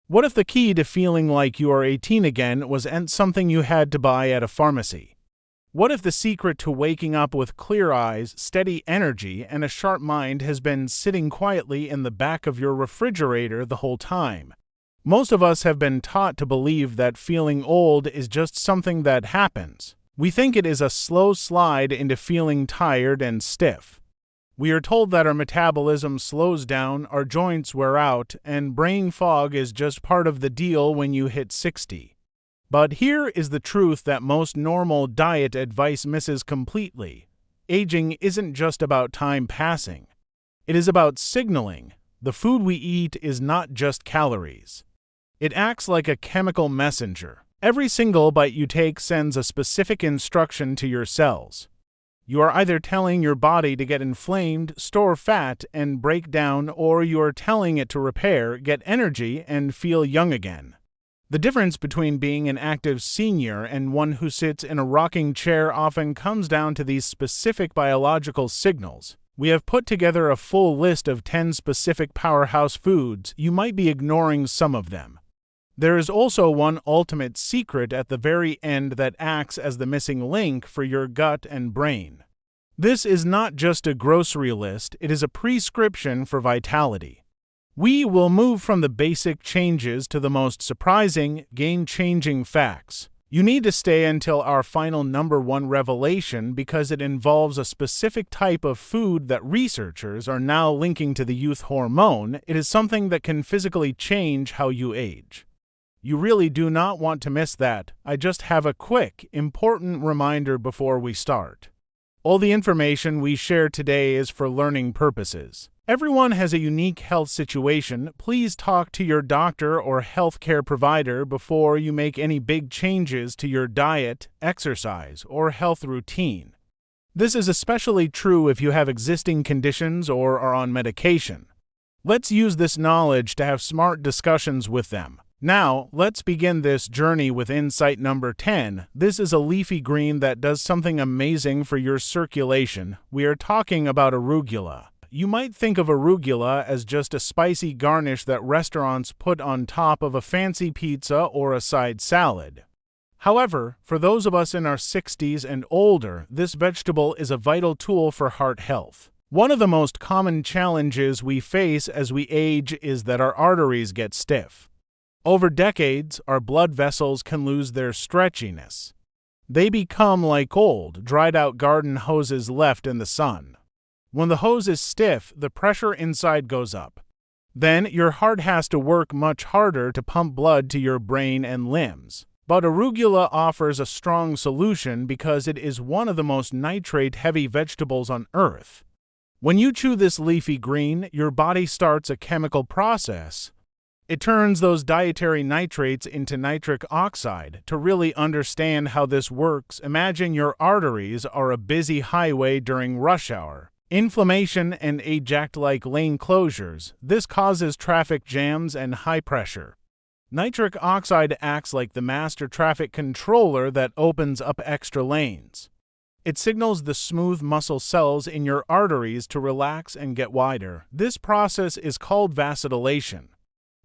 What if the key to feeling like you are 18 again was something you had to buy at a pharmacy? What if the secret to waking up with clear eyes, steady energy, and a sharp mind has been sitting quietly in the back of your refrigerator the whole time? Most of us have been taught to believe that feeling old is just something that happens. We think it is a slow slide into feeling tired and stiff. We are told that our metabolism slows down, our joints wear out, and brain fog is just part of the deal when you hit 60. But here is the truth that most normal diet advice misses completely. Aging isn't just about time passing. It is about signaling. The food we eat is not just calories. It acts like a chemical messenger. Every single bite you take sends a specific instruction to your cells. You are either telling your body to get inflamed, store fat, and break down, or you are telling it to repair, get energy, and feel young again. The difference between being an active senior and one who sits in a rocking chair often comes down to these specific biological signals. We have put together a full list of 10 specific powerhouse foods. You might be ignoring some of them. There is also one ultimate secret at the very end that acts as the missing link for your gut and brain. This is not just a grocery list, it is a prescription for vitality. We will move from the basic changes to the most surprising, game-changing facts. You need to stay until our final number 1 revelation because it involves a specific type of food that researchers are now linking to the youth hormone. It is something that can physically change how you age. You really do not want to miss that. I just have a quick, important reminder before we start. All the information we share today is for learning purposes. Everyone has a unique health situation. Please talk to your doctor or healthcare provider before you make any big changes to your diet, exercise, or health routine. This is especially true if you have existing conditions or are on medication. Let's use this knowledge to have smart discussions with them. Now, let's begin this journey with insight number 10. This is a leafy green that does something amazing for your circulation. We are talking about arugula. You might think of arugula as just a spicy garnish that restaurants put on top of a fancy pizza or a side salad. However, for those of us in our 60s and older, this vegetable is a vital tool for heart health. One of the most common challenges we face as we age is that our arteries get stiff. Over decades, our blood vessels can lose their stretchiness. They become like old, dried-out garden hoses left in the sun. When the hose is stiff, the pressure inside goes up. Then, your heart has to work much harder to pump blood to your brain and limbs. But arugula offers a strong solution because it is one of the most nitrate-heavy vegetables on Earth. When you chew this leafy green, your body starts a chemical process. It turns those dietary nitrates into nitric oxide. To really understand how this works, imagine your arteries are a busy highway during rush hour. Inflammation and act like lane closures. This causes traffic jams and high pressure. Nitric oxide acts like the master traffic controller that opens up extra lanes. It signals the smooth muscle cells in your arteries to relax and get wider. This process is called vasodilation.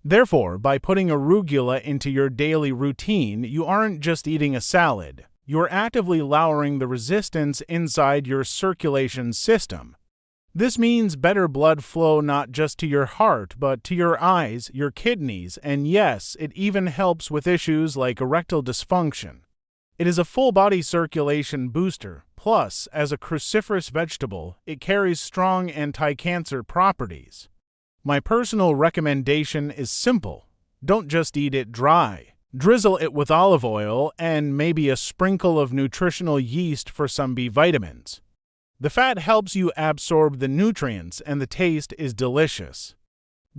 Therefore, by putting arugula into your daily routine, you aren't just eating a salad. You're actively lowering the resistance inside your circulation system. This means better blood flow not just to your heart, but to your eyes, your kidneys, and yes, it even helps with issues like erectile dysfunction. It is a full-body circulation booster. Plus, as a cruciferous vegetable, it carries strong anti-cancer properties. My personal recommendation is simple. Don't just eat it dry. Drizzle it with olive oil and maybe a sprinkle of nutritional yeast for some B vitamins. The fat helps you absorb the nutrients and the taste is delicious.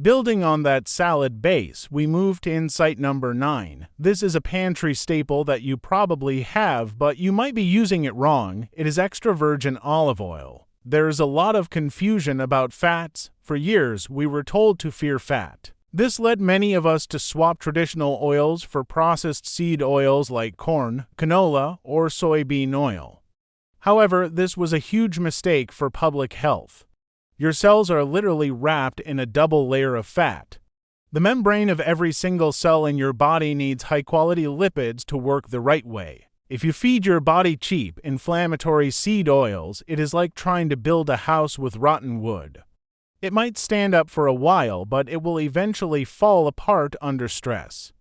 Building on that salad base, we move to insight number 9. This is a pantry staple that you probably have, but you might be using it wrong. It is extra virgin olive oil. There is a lot of confusion about fats. For years, we were told to fear fat. This led many of us to swap traditional oils for processed seed oils like corn, canola, or soybean oil. However, this was a huge mistake for public health. Your cells are literally wrapped in a double layer of fat. The membrane of every single cell in your body needs high-quality lipids to work the right way. If you feed your body cheap, inflammatory seed oils, it is like trying to build a house with rotten wood. It might stand up for a while, but it will eventually fall apart under stress.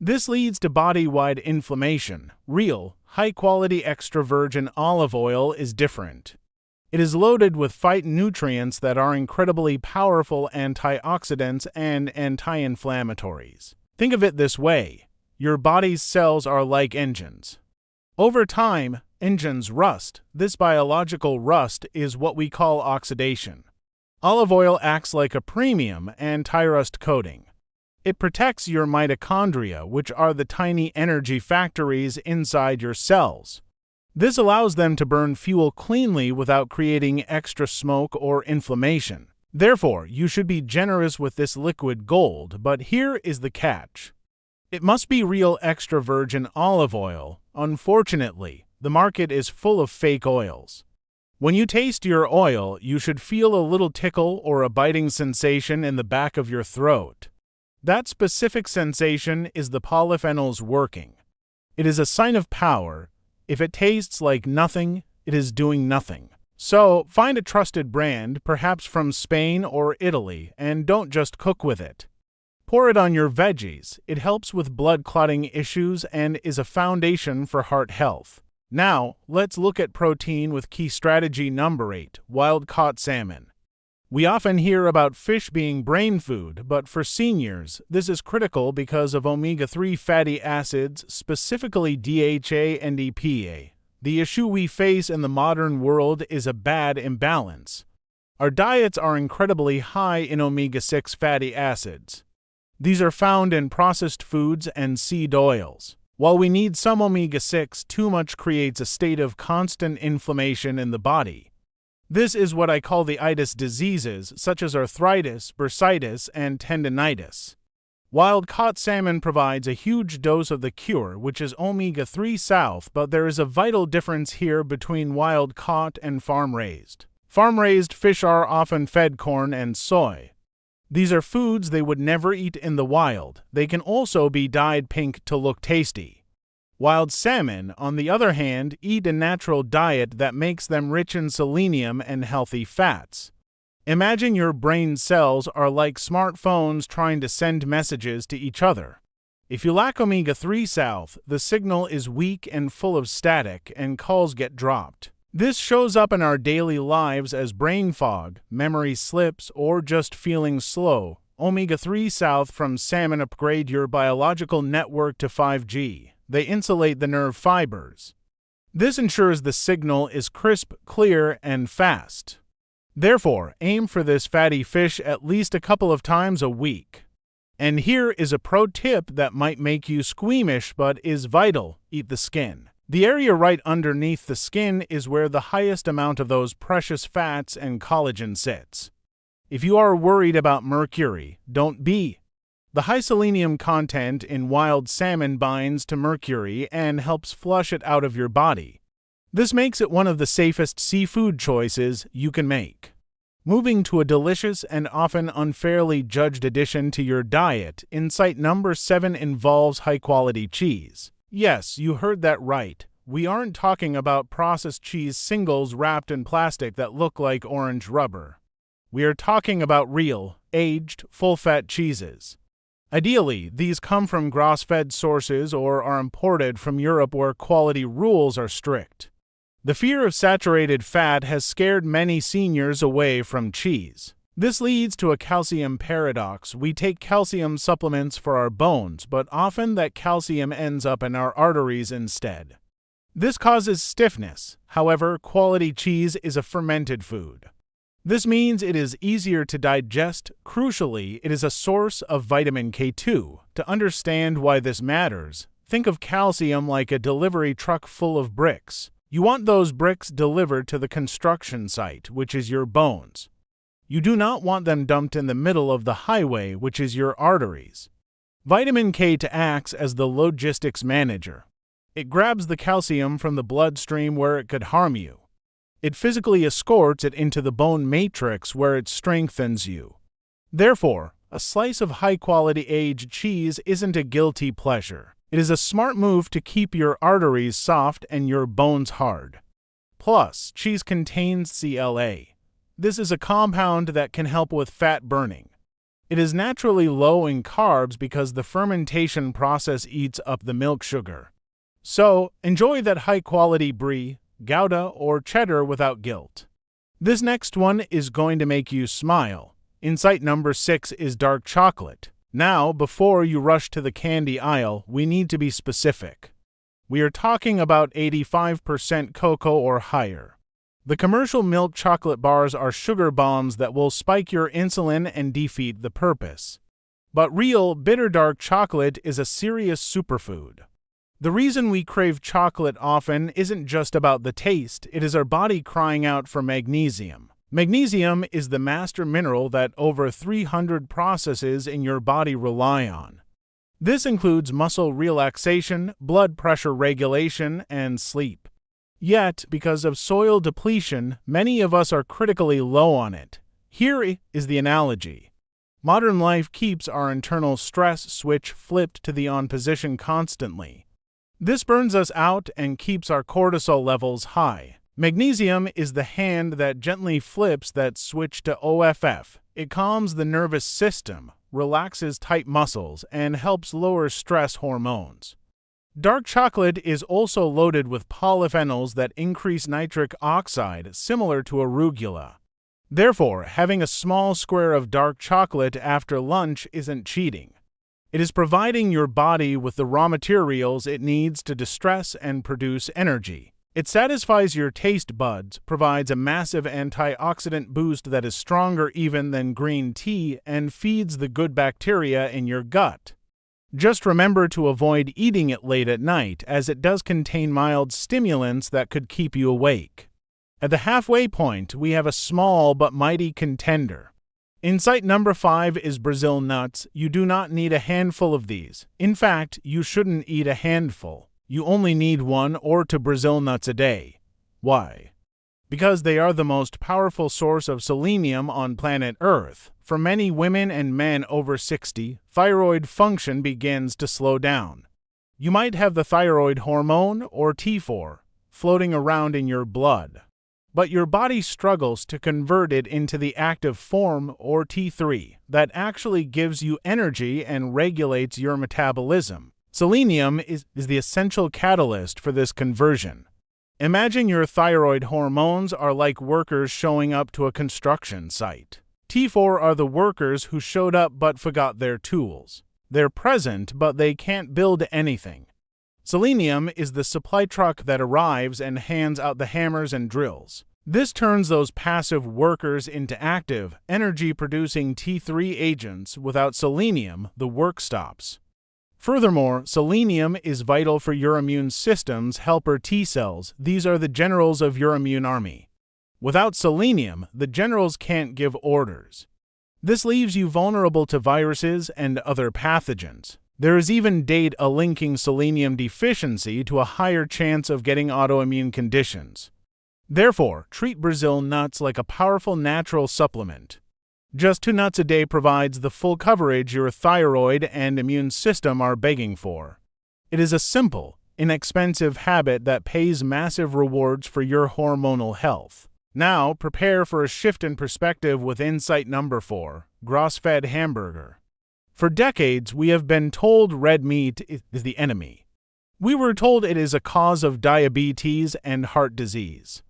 This leads to body-wide inflammation. Real, high-quality extra virgin olive oil is different. It is loaded with phytonutrients that are incredibly powerful antioxidants and anti-inflammatories. Think of it this way: your body's cells are like engines. Over time, engines rust. This biological rust is what we call oxidation. Olive oil acts like a premium anti-rust coating. It protects your mitochondria, which are the tiny energy factories inside your cells. This allows them to burn fuel cleanly without creating extra smoke or inflammation. Therefore, you should be generous with this liquid gold, but here is the catch. It must be real extra virgin olive oil. Unfortunately, the market is full of fake oils. When you taste your oil, you should feel a little tickle or a biting sensation in the back of your throat. That specific sensation is the polyphenols working. It is a sign of power. If it tastes like nothing, it is doing nothing. So, find a trusted brand, perhaps from Spain or Italy, and don't just cook with it. Pour it on your veggies. It helps with blood clotting issues and is a foundation for heart health. Now, let's look at protein with key strategy number 8, wild-caught salmon. We often hear about fish being brain food, but for seniors, this is critical because of omega-3 fatty acids, specifically DHA and EPA. The issue we face in the modern world is a bad imbalance. Our diets are incredibly high in omega-6 fatty acids. These are found in processed foods and seed oils. While we need some omega-6, too much creates a state of constant inflammation in the body. This is what I call the itis diseases, such as arthritis, bursitis, and tendinitis. Wild-caught salmon provides a huge dose of the cure, which is omega-3 south, but there is a vital difference here between wild-caught and farm-raised. Farm-raised fish are often fed corn and soy. These are foods they would never eat in the wild. They can also be dyed pink to look tasty. Wild salmon, on the other hand, eat a natural diet that makes them rich in selenium and healthy fats. Imagine your brain cells are like smartphones trying to send messages to each other. If you lack omega-3 south, the signal is weak and full of static, and calls get dropped. This shows up in our daily lives as brain fog, memory slips, or just feeling slow. Omega-3 south from salmon upgrade your biological network to 5G. They insulate the nerve fibers. This ensures the signal is crisp, clear, and fast. Therefore, aim for this fatty fish at least a couple of times a week. And here is a pro tip that might make you squeamish but is vital: eat the skin. The area right underneath the skin is where the highest amount of those precious fats and collagen sits. If you are worried about mercury, don't be. The high selenium content in wild salmon binds to mercury and helps flush it out of your body. This makes it one of the safest seafood choices you can make. Moving to a delicious and often unfairly judged addition to your diet, insight number 7 involves high-quality cheese. Yes, you heard that right. We aren't talking about processed cheese singles wrapped in plastic that look like orange rubber. We are talking about real, aged, full-fat cheeses. Ideally, these come from grass-fed sources or are imported from Europe where quality rules are strict. The fear of saturated fat has scared many seniors away from cheese. This leads to a calcium paradox. We take calcium supplements for our bones, but often that calcium ends up in our arteries instead. This causes stiffness. However, quality cheese is a fermented food. This means it is easier to digest. Crucially, it is a source of vitamin K2. To understand why this matters, think of calcium like a delivery truck full of bricks. You want those bricks delivered to the construction site, which is your bones. You do not want them dumped in the middle of the highway, which is your arteries. Vitamin K acts as the logistics manager. It grabs the calcium from the bloodstream where it could harm you. It physically escorts it into the bone matrix where it strengthens you. Therefore, A slice of high-quality aged cheese isn't a guilty pleasure. It is a smart move to keep your arteries soft and your bones hard. Plus, cheese contains CLA. This is a compound that can help with fat burning. It is naturally low in carbs because the fermentation process eats up the milk sugar. So, enjoy that high-quality brie, Gouda, or cheddar without guilt. This next one is going to make you smile. Insight number 6 is dark chocolate. Now, before you rush to the candy aisle, we need to be specific. We are talking about 85% cocoa or higher. The commercial milk chocolate bars are sugar bombs that will spike your insulin and defeat the purpose. But real, bitter dark chocolate is a serious superfood. The reason we crave chocolate often isn't just about the taste, it is our body crying out for magnesium. Magnesium is the master mineral that over 300 processes in your body rely on. This includes muscle relaxation, blood pressure regulation, and sleep. Yet, because of soil depletion, many of us are critically low on it. Here is the analogy. Modern life keeps our internal stress switch flipped to the on position constantly. This burns us out and keeps our cortisol levels high. Magnesium is the hand that gently flips that switch to OFF. It calms the nervous system, relaxes tight muscles, and helps lower stress hormones. Dark chocolate is also loaded with polyphenols that increase nitric oxide, similar to arugula. Therefore, having a small square of dark chocolate after lunch isn't cheating. It is providing your body with the raw materials it needs to distress and produce energy. It satisfies your taste buds, provides a massive antioxidant boost that is stronger even than green tea, and feeds the good bacteria in your gut. Just remember to avoid eating it late at night, as it does contain mild stimulants that could keep you awake. At the halfway point, we have a small but mighty contender. Insight number 5 is Brazil nuts. You do not need a handful of these. In fact, you shouldn't eat a handful. You only need 1 or 2 Brazil nuts a day. Why? Because they are the most powerful source of selenium on planet Earth. For many women and men over 60, thyroid function begins to slow down. You might have the thyroid hormone, or T4, floating around in your blood, but your body struggles to convert it into the active form, or T3, that actually gives you energy and regulates your metabolism. Selenium is the essential catalyst for this conversion. Imagine your thyroid hormones are like workers showing up to a construction site. T4 are the workers who showed up but forgot their tools. They're present, but they can't build anything. Selenium is the supply truck that arrives and hands out the hammers and drills. This turns those passive workers into active, energy-producing T3 agents. Without selenium, the work stops. Furthermore, selenium is vital for your immune system's helper T cells. These are the generals of your immune army. Without selenium, the generals can't give orders. This leaves you vulnerable to viruses and other pathogens. There is even data linking selenium deficiency to a higher chance of getting autoimmune conditions. Therefore, treat Brazil nuts like a powerful natural supplement. Just 2 nuts a day provides the full coverage your thyroid and immune system are begging for. It is a simple, inexpensive habit that pays massive rewards for your hormonal health. Now, prepare for a shift in perspective with insight number 4, grass-fed hamburger. For decades, we have been told red meat is the enemy. We were told it is a cause of diabetes and heart disease.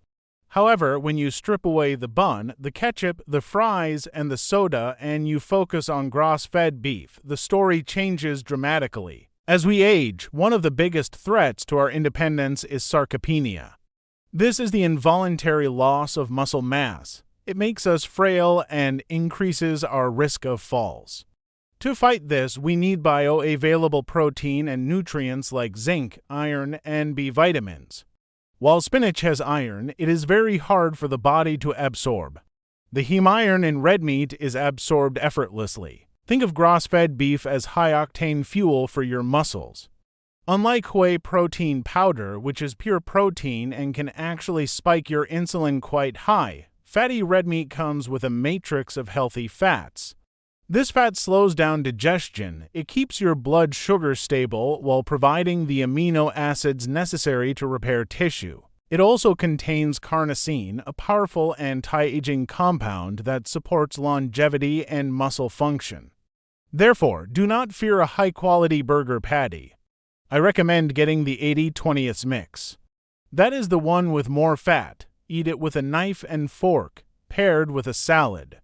However, when you strip away the bun, the ketchup, the fries, and the soda, and you focus on grass-fed beef, the story changes dramatically. As we age, one of the biggest threats to our independence is sarcopenia. This is the involuntary loss of muscle mass. It makes us frail and increases our risk of falls. To fight this, we need bioavailable protein and nutrients like zinc, iron, and B vitamins. While spinach has iron, it is very hard for the body to absorb. The heme iron in red meat is absorbed effortlessly. Think of grass-fed beef as high-octane fuel for your muscles. Unlike whey protein powder, which is pure protein and can actually spike your insulin quite high, fatty red meat comes with a matrix of healthy fats. This fat slows down digestion. It keeps your blood sugar stable while providing the amino acids necessary to repair tissue. It also contains carnosine, a powerful anti-aging compound that supports longevity and muscle function. Therefore, do not fear a high-quality burger patty. I recommend getting the 80/20 mix. That is the one with more fat. Eat it with a knife and fork, paired with a salad.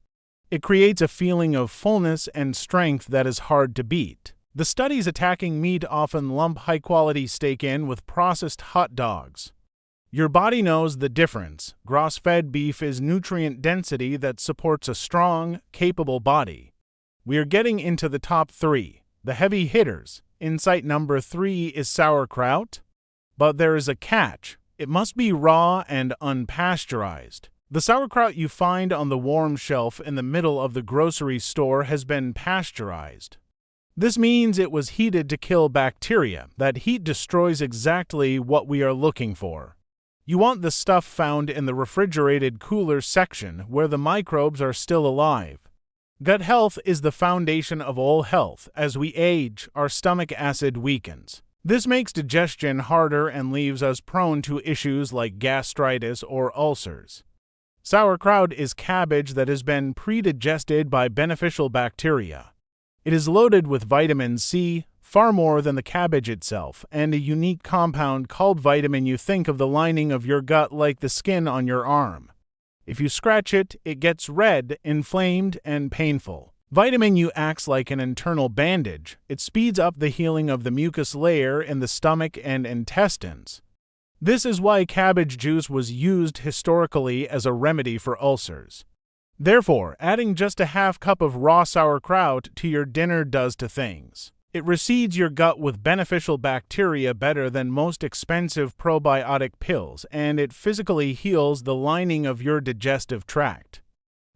It creates a feeling of fullness and strength that is hard to beat. The studies attacking meat often lump high-quality steak in with processed hot dogs. Your body knows the difference. Grass-fed beef is nutrient density that supports a strong, capable body. We are getting into the top 3, the heavy hitters. Insight number 3 is sauerkraut. But there is a catch. It must be raw and unpasteurized. The sauerkraut you find on the warm shelf in the middle of the grocery store has been pasteurized. This means it was heated to kill bacteria. That heat destroys exactly what we are looking for. You want the stuff found in the refrigerated cooler section where the microbes are still alive. Gut health is the foundation of all health. As we age, our stomach acid weakens. This makes digestion harder and leaves us prone to issues like gastritis or ulcers. Sauerkraut is cabbage that has been pre-digested by beneficial bacteria. It is loaded with vitamin C, far more than the cabbage itself, and a unique compound called vitamin U. Think of the lining of your gut like the skin on your arm. If you scratch it, it gets red, inflamed, and painful. Vitamin U acts like an internal bandage. It speeds up the healing of the mucus layer in the stomach and intestines. This is why cabbage juice was used historically as a remedy for ulcers. Therefore, adding just a half cup of raw sauerkraut to your dinner does two things. It reseeds your gut with beneficial bacteria better than most expensive probiotic pills, and it physically heals the lining of your digestive tract.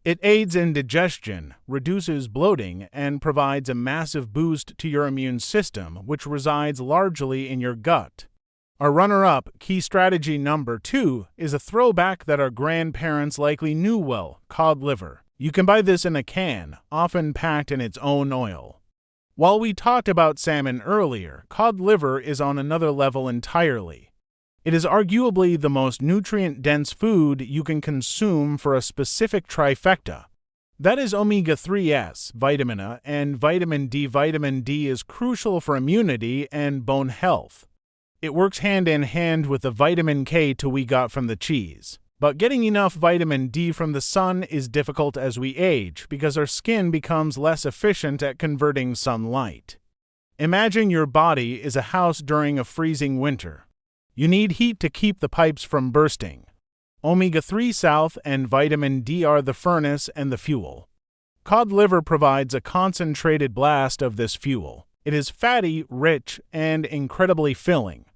It aids in digestion, reduces bloating, and provides a massive boost to your immune system, which resides largely in your gut. Our runner-up, key strategy number 2, is a throwback that our grandparents likely knew well: cod liver. You can buy this in a can, often packed in its own oil. While we talked about salmon earlier, cod liver is on another level entirely. It is arguably the most nutrient-dense food you can consume for a specific trifecta. That is omega-3s, vitamin A, and vitamin D. Vitamin D is crucial for immunity and bone health. It works hand in hand with the vitamin K2 we got from the cheese. But getting enough vitamin D from the sun is difficult as we age because our skin becomes less efficient at converting sunlight. Imagine your body is a house during a freezing winter. You need heat to keep the pipes from bursting. Omega-3 South and vitamin D are the furnace and the fuel. Cod liver provides a concentrated blast of this fuel. It is fatty, rich, and incredibly filling.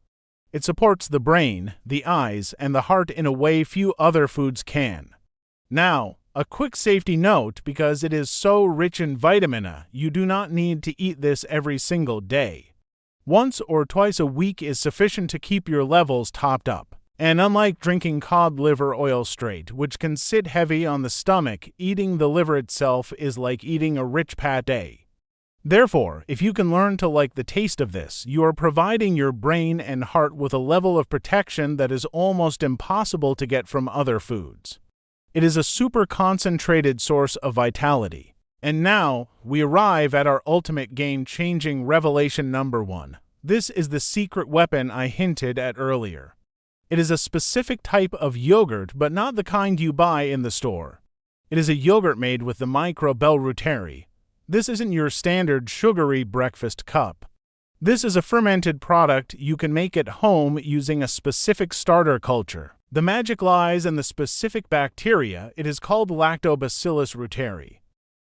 It supports the brain, the eyes, and the heart in a way few other foods can. Now, a quick safety note: because it is so rich in vitamin A, you do not need to eat this every single day. Once or twice a week is sufficient to keep your levels topped up. And unlike drinking cod liver oil straight, which can sit heavy on the stomach, eating the liver itself is like eating a rich pâté. Therefore, if you can learn to like the taste of this, you are providing your brain and heart with a level of protection that is almost impossible to get from other foods. It is a super concentrated source of vitality. And now, we arrive at our ultimate game-changing revelation number 1. This is the secret weapon I hinted at earlier. It is a specific type of yogurt, but not the kind you buy in the store. It is a yogurt made with the microbe Reuteri. This isn't your standard sugary breakfast cup. This is a fermented product you can make at home using a specific starter culture. The magic lies in the specific bacteria. It is called Lactobacillus reuteri.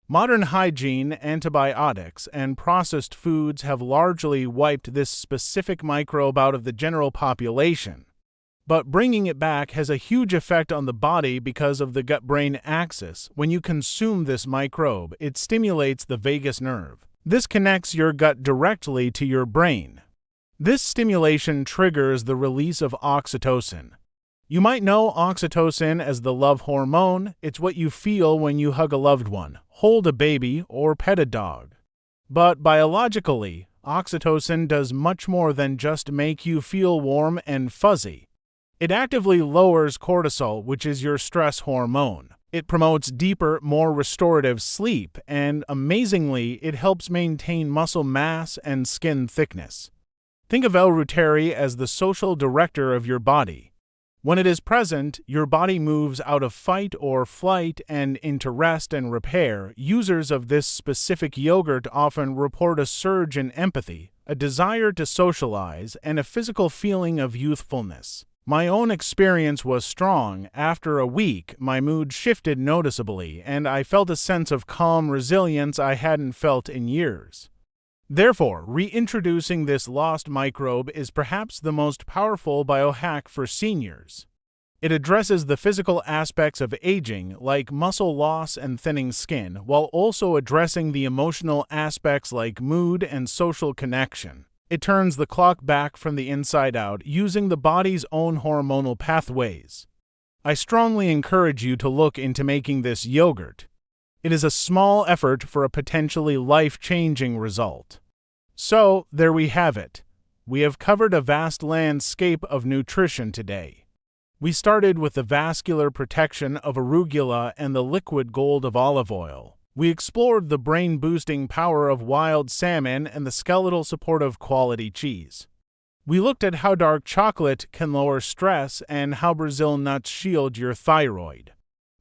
Modern hygiene, antibiotics, and processed foods have largely wiped this specific microbe out of the general population. But bringing it back has a huge effect on the body because of the gut-brain axis. When you consume this microbe, it stimulates the vagus nerve. This connects your gut directly to your brain. This stimulation triggers the release of oxytocin. You might know oxytocin as the love hormone. It's what you feel when you hug a loved one, hold a baby, or pet a dog. But biologically, oxytocin does much more than just make you feel warm and fuzzy. It actively lowers cortisol, which is your stress hormone. It promotes deeper, more restorative sleep, and amazingly, it helps maintain muscle mass and skin thickness. Think of Reuteri as the social director of your body. When it is present, your body moves out of fight or flight and into rest and repair. Users of this specific yogurt often report a surge in empathy, a desire to socialize, and a physical feeling of youthfulness. My own experience was strong. After a week, my mood shifted noticeably, and I felt a sense of calm resilience I hadn't felt in years. Therefore, reintroducing this lost microbe is perhaps the most powerful biohack for seniors. It addresses the physical aspects of aging, like muscle loss and thinning skin, while also addressing the emotional aspects like mood and social connection. It turns the clock back from the inside out, using the body's own hormonal pathways. I strongly encourage you to look into making this yogurt. It is a small effort for a potentially life-changing result. So, there we have it. We have covered a vast landscape of nutrition today. We started with the vascular protection of arugula and the liquid gold of olive oil. We explored the brain-boosting power of wild salmon and the skeletal support of quality cheese. We looked at how dark chocolate can lower stress and how Brazil nuts shield your thyroid.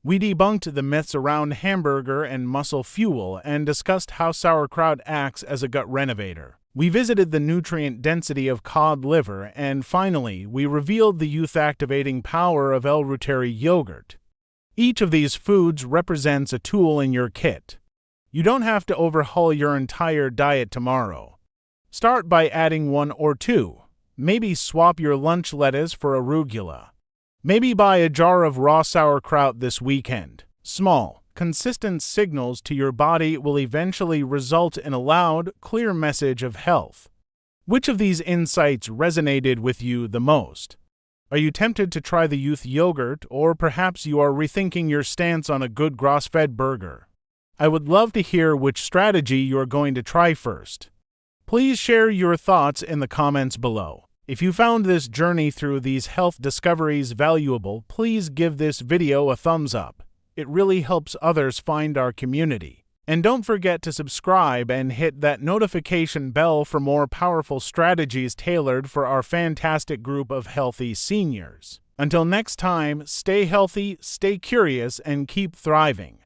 We debunked the myths around hamburger and muscle fuel and discussed how sauerkraut acts as a gut renovator. We visited the nutrient density of cod liver, and finally, we revealed the youth-activating power of Reuteri Yogurt. Each of these foods represents a tool in your kit. You don't have to overhaul your entire diet tomorrow. Start by adding one or two. Maybe swap your lunch lettuce for arugula. Maybe buy a jar of raw sauerkraut this weekend. Small, consistent signals to your body will eventually result in a loud, clear message of health. Which of these insights resonated with you the most? Are you tempted to try the youth yogurt, or perhaps you are rethinking your stance on a good grass-fed burger? I would love to hear which strategy you are going to try first. Please share your thoughts in the comments below. If you found this journey through these health discoveries valuable, please give this video a thumbs up. It really helps others find our community. And don't forget to subscribe and hit that notification bell for more powerful strategies tailored for our fantastic group of healthy seniors. Until next time, stay healthy, stay curious, and keep thriving.